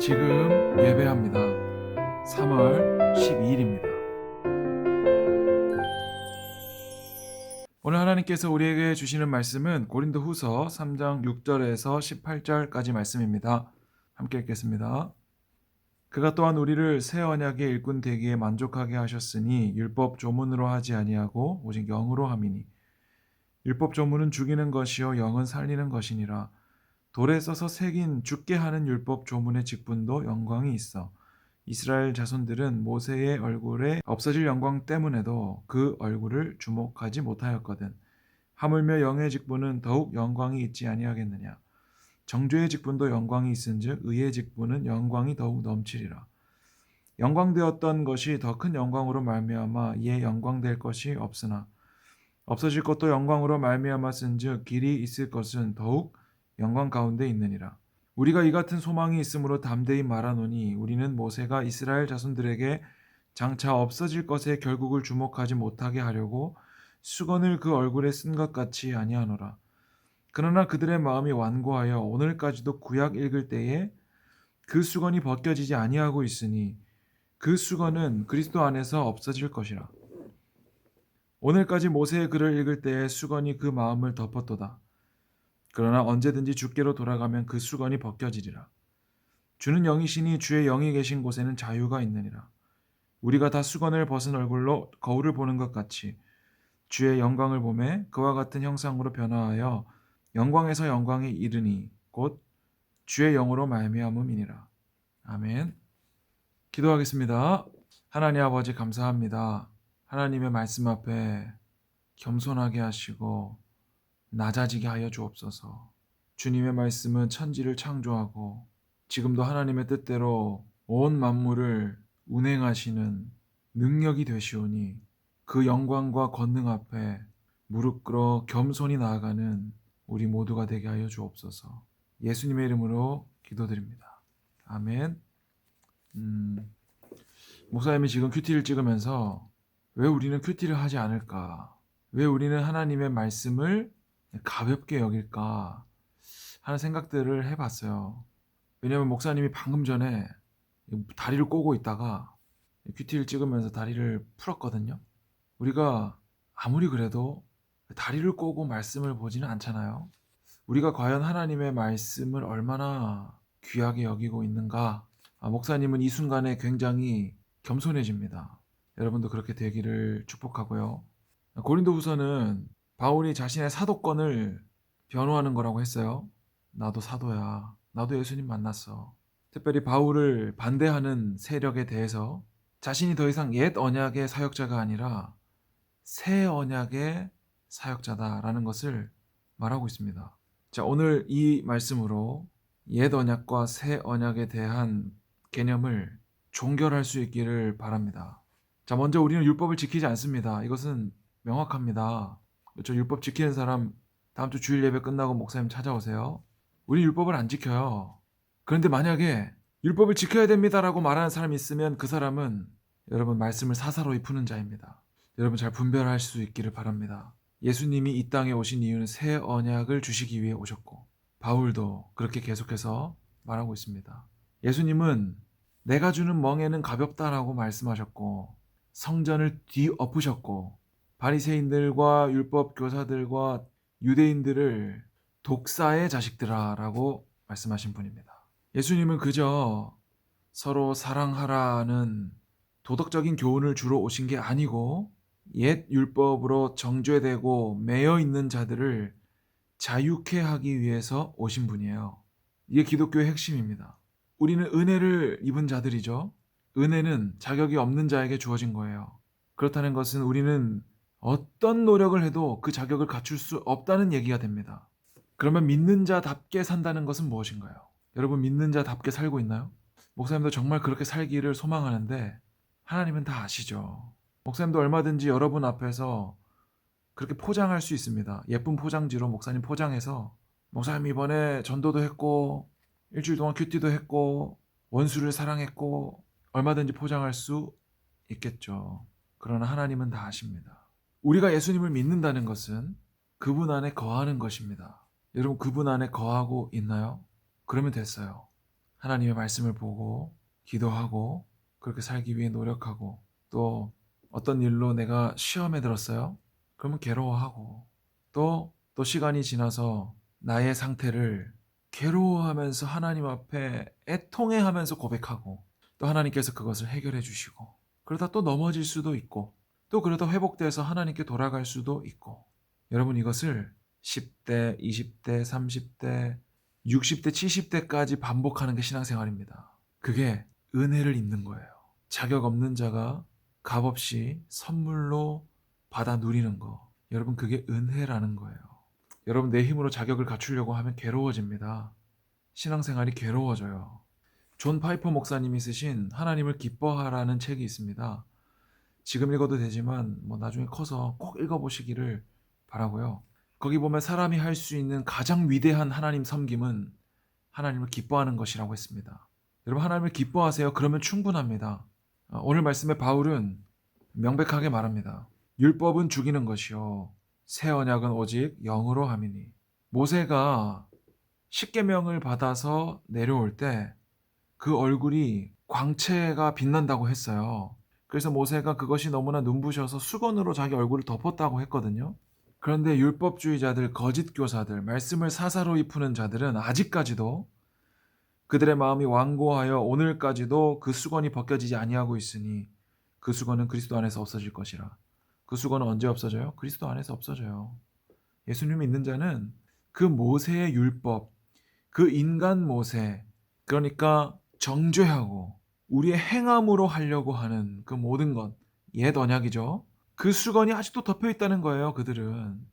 지금 예배합니다. 3월 12일입니다. 오늘 하나님께서 우리에게 주시는 말씀은 고린도후서 3장 6절에서 18절까지 말씀입니다. 함께 읽겠습니다. 그가 또한 우리를 새 언약의 일꾼 되기에 만족하게 하셨으니 율법 조문으로 하지 아니하고 오직 영으로 함이니 율법 조문은 죽이는 것이요 영은 살리는 것이니라. 돌에 써서 새긴 죽게 하는 율법 조문의 직분도 영광이 있어 이스라엘 자손들은 모세의 얼굴에 없어질 영광 때문에도 그 얼굴을 주목하지 못하였거든. 하물며 영의 직분은 더욱 영광이 있지 아니하겠느냐. 정죄의 직분도 영광이 있은즉 의의 직분은 영광이 더욱 넘치리라. 영광되었던 것이 더 큰 영광으로 말미암아 이에 영광될 것이 없으나 없어질 것도 영광으로 말미암았은즉 길이 있을 것은 더욱 영광 가운데 있느니라. 우리가 이 같은 소망이 있으므로 담대히 말하노니 우리는 모세가 이스라엘 자손들에게 장차 없어질 것에 결국을 주목하지 못하게 하려고 수건을 그 얼굴에 쓴 것 같이 아니하노라. 그러나 그들의 마음이 완고하여 오늘까지도 구약 읽을 때에 그 수건이 벗겨지지 아니하고 있으니 그 수건은 그리스도 안에서 없어질 것이라. 오늘까지 모세의 글을 읽을 때에 수건이 그 마음을 덮었도다. 그러나 언제든지 주께로 돌아가면 그 수건이 벗겨지리라. 주는 영이시니 주의 영이 계신 곳에는 자유가 있느니라. 우리가 다 수건을 벗은 얼굴로 거울을 보는 것 같이 주의 영광을 보매 그와 같은 형상으로 변화하여 영광에서 영광에 이르니 곧 주의 영으로 말미암음이니라. 아멘. 기도하겠습니다. 하나님 아버지 감사합니다. 하나님의 말씀 앞에 겸손하게 하시고 낮아지게 하여 주옵소서. 주님의 말씀은 천지를 창조하고 지금도 하나님의 뜻대로 온 만물을 운행하시는 능력이 되시오니 그 영광과 권능 앞에 무릎 꿇어 겸손히 나아가는 우리 모두가 되게 하여 주옵소서. 예수님의 이름으로 기도드립니다. 아멘. 목사님이 지금 큐티를 찍으면서 왜 우리는 큐티를 하지 않을까? 왜 우리는 하나님의 말씀을 가볍게 여길까 하는 생각들을 해봤어요. 왜냐하면 목사님이 방금 전에 다리를 꼬고 있다가 큐티를 찍으면서 다리를 풀었거든요. 우리가 아무리 그래도 다리를 꼬고 말씀을 보지는 않잖아요. 우리가 과연 하나님의 말씀을 얼마나 귀하게 여기고 있는가. 목사님은 이 순간에 굉장히 겸손해집니다. 여러분도 그렇게 되기를 축복하고요. 고린도후서는 바울이 자신의 사도권을 변호하는 거라고 했어요. 나도 사도야. 나도 예수님 만났어. 특별히 바울을 반대하는 세력에 대해서 자신이 더 이상 옛 언약의 사역자가 아니라 새 언약의 사역자다라는 것을 말하고 있습니다. 자, 오늘 이 말씀으로 옛 언약과 새 언약에 대한 개념을 종결할 수 있기를 바랍니다. 자, 먼저 우리는 율법을 지키지 않습니다. 이것은 명확합니다. 저 율법 지키는 사람 다음 주 주일 예배 끝나고 목사님 찾아오세요. 우리 율법을 안 지켜요. 그런데 만약에 율법을 지켜야 됩니다라고 말하는 사람이 있으면 그 사람은 여러분 말씀을 사사로이 푸는 자입니다. 여러분 잘 분별할 수 있기를 바랍니다. 예수님이 이 땅에 오신 이유는 새 언약을 주시기 위해 오셨고 바울도 그렇게 계속해서 말하고 있습니다. 예수님은 내가 주는 멍에는 가볍다라고 말씀하셨고 성전을 뒤엎으셨고 바리새인들과 율법 교사들과 유대인들을 독사의 자식들아라고 말씀하신 분입니다. 예수님은 그저 서로 사랑하라는 도덕적인 교훈을 주러 오신 게 아니고 옛 율법으로 정죄되고 매여 있는 자들을 자유케 하기 위해서 오신 분이에요. 이게 기독교의 핵심입니다. 우리는 은혜를 입은 자들이죠. 은혜는 자격이 없는 자에게 주어진 거예요. 그렇다는 것은 우리는 어떤 노력을 해도 그 자격을 갖출 수 없다는 얘기가 됩니다. 그러면 믿는 자답게 산다는 것은 무엇인가요? 여러분 믿는 자답게 살고 있나요? 목사님도 정말 그렇게 살기를 소망하는데 하나님은 다 아시죠. 목사님도 얼마든지 여러분 앞에서 그렇게 포장할 수 있습니다. 예쁜 포장지로 목사님 포장해서 목사님 이번에 전도도 했고 일주일 동안 큐티도 했고 원수를 사랑했고 얼마든지 포장할 수 있겠죠. 그러나 하나님은 다 아십니다. 우리가 예수님을 믿는다는 것은 그분 안에 거하는 것입니다. 여러분 그분 안에 거하고 있나요? 그러면 됐어요. 하나님의 말씀을 보고 기도하고 그렇게 살기 위해 노력하고, 또 어떤 일로 내가 시험에 들었어요. 그러면 괴로워하고, 또 시간이 지나서 나의 상태를 괴로워하면서 하나님 앞에 애통해하면서 고백하고, 또 하나님께서 그것을 해결해 주시고, 그러다 또 넘어질 수도 있고, 또 그러다 회복돼서 하나님께 돌아갈 수도 있고. 여러분, 이것을 10대, 20대, 30대, 60대, 70대까지 반복하는 게 신앙생활입니다. 그게 은혜를 입는 거예요. 자격 없는 자가 값없이 선물로 받아 누리는 거. 여러분, 그게 은혜라는 거예요. 여러분, 내 힘으로 자격을 갖추려고 하면 괴로워집니다. 신앙생활이 괴로워져요. 존 파이퍼 목사님이 쓰신 하나님을 기뻐하라는 책이 있습니다. 지금 읽어도 되지만 나중에 커서 꼭 읽어보시기를 바라고요. 거기 보면 사람이 할 수 있는 가장 위대한 하나님 섬김은 하나님을 기뻐하는 것이라고 했습니다. 여러분, 하나님을 기뻐하세요. 그러면 충분합니다. 오늘 말씀에 바울은 명백하게 말합니다. 율법은 죽이는 것이요 새 언약은 오직 영으로 함이니. 모세가 십계명을 받아서 내려올 때 그 얼굴이 광채가 빛난다고 했어요. 그래서 모세가 그것이 너무나 눈부셔서 수건으로 자기 얼굴을 덮었다고 했거든요. 그런데 율법주의자들, 거짓 교사들, 말씀을 사사로이 푸는 자들은 아직까지도 그들의 마음이 완고하여 오늘까지도 그 수건이 벗겨지지 아니하고 있으니 그 수건은 그리스도 안에서 없어질 것이라. 그 수건은 언제 없어져요? 그리스도 안에서 없어져요. 예수님 믿는 자는 그 모세의 율법, 그 인간 모세, 그러니까 정죄하고 우리의 행함으로 하려고 하는 그 모든 것, 옛 언약이죠. 그 수건이 아직도 덮여 있다는 거예요, 그들은.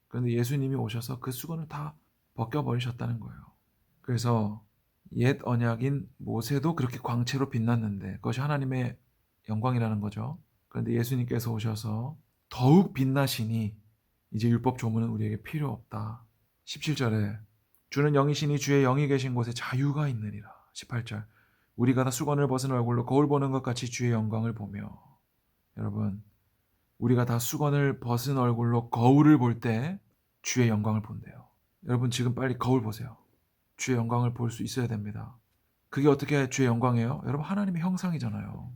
그런데 예수님이 오셔서 그 수건을 다 벗겨버리셨다는 거예요. 그래서 옛 언약인 모세도 그렇게 광채로 빛났는데 그것이 하나님의 영광이라는 거죠. 그런데 예수님께서 오셔서 더욱 빛나시니 이제 율법 조문은 우리에게 필요 없다. 17절에 주는 영이시니 주의 영이 계신 곳에 자유가 있느니라. 18절 우리가 다 수건을 벗은 얼굴로 거울 보는 것 같이 주의 영광을 보며. 여러분, 우리가 다 수건을 벗은 얼굴로 거울을 볼 때 주의 영광을 본대요. 여러분, 지금 빨리 거울 보세요. 주의 영광을 볼 수 있어야 됩니다. 그게 어떻게 주의 영광이에요? 여러분, 하나님의 형상이잖아요.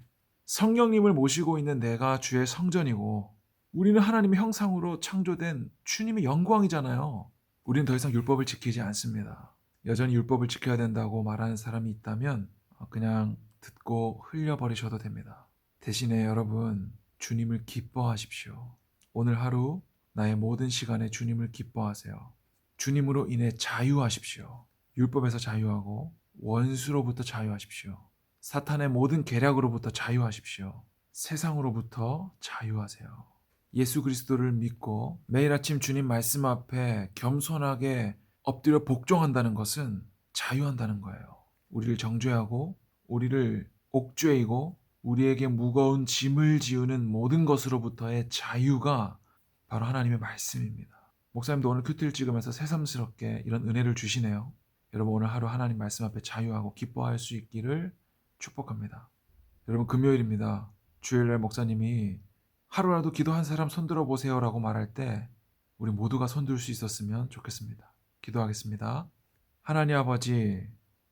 성령님을 모시고 있는 내가 주의 성전이고 우리는 하나님의 형상으로 창조된 주님의 영광이잖아요. 우리는 더 이상 율법을 지키지 않습니다. 여전히 율법을 지켜야 된다고 말하는 사람이 있다면 그냥 듣고 흘려버리셔도 됩니다. 대신에 여러분, 주님을 기뻐하십시오. 오늘 하루 나의 모든 시간에 주님을 기뻐하세요. 주님으로 인해 자유하십시오. 율법에서 자유하고 원수로부터 자유하십시오. 사탄의 모든 계략으로부터 자유하십시오. 세상으로부터 자유하세요. 예수 그리스도를 믿고 매일 아침 주님 말씀 앞에 겸손하게 엎드려 복종한다는 것은 자유한다는 거예요. 우리를 정죄하고 우리를 옥죄이고 우리에게 무거운 짐을 지우는 모든 것으로부터의 자유가 바로 하나님의 말씀입니다. 목사님도 오늘 큐티를 찍으면서 새삼스럽게 이런 은혜를 주시네요. 여러분, 오늘 하루 하나님 말씀 앞에 자유하고 기뻐할 수 있기를 축복합니다. 여러분, 금요일입니다. 주일날 목사님이 하루라도 기도 한 사람 손들어 보세요라고 말할 때 우리 모두가 손들 수 있었으면 좋겠습니다. 기도하겠습니다. 하나님 아버지,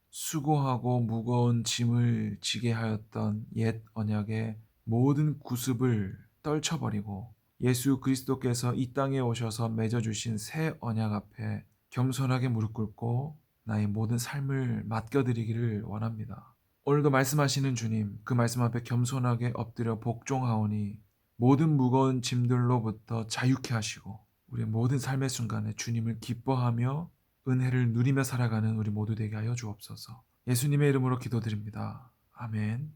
수고하고 무거운 짐을 지게 하였던 옛 언약의 모든 구습을 떨쳐버리고 예수 그리스도께서 이 땅에 오셔서 맺어주신 새 언약 앞에 겸손하게 무릎 꿇고 나의 모든 삶을 맡겨드리기를 원합니다. 오늘도 말씀하시는 주님, 그 말씀 앞에 겸손하게 엎드려 복종하오니 모든 무거운 짐들로부터 자유케 하시고 우리의 모든 삶의 순간에 주님을 기뻐하며 은혜를 누리며 살아가는 우리 모두 되게 하여 주옵소서. 예수님의 이름으로 기도드립니다. 아멘.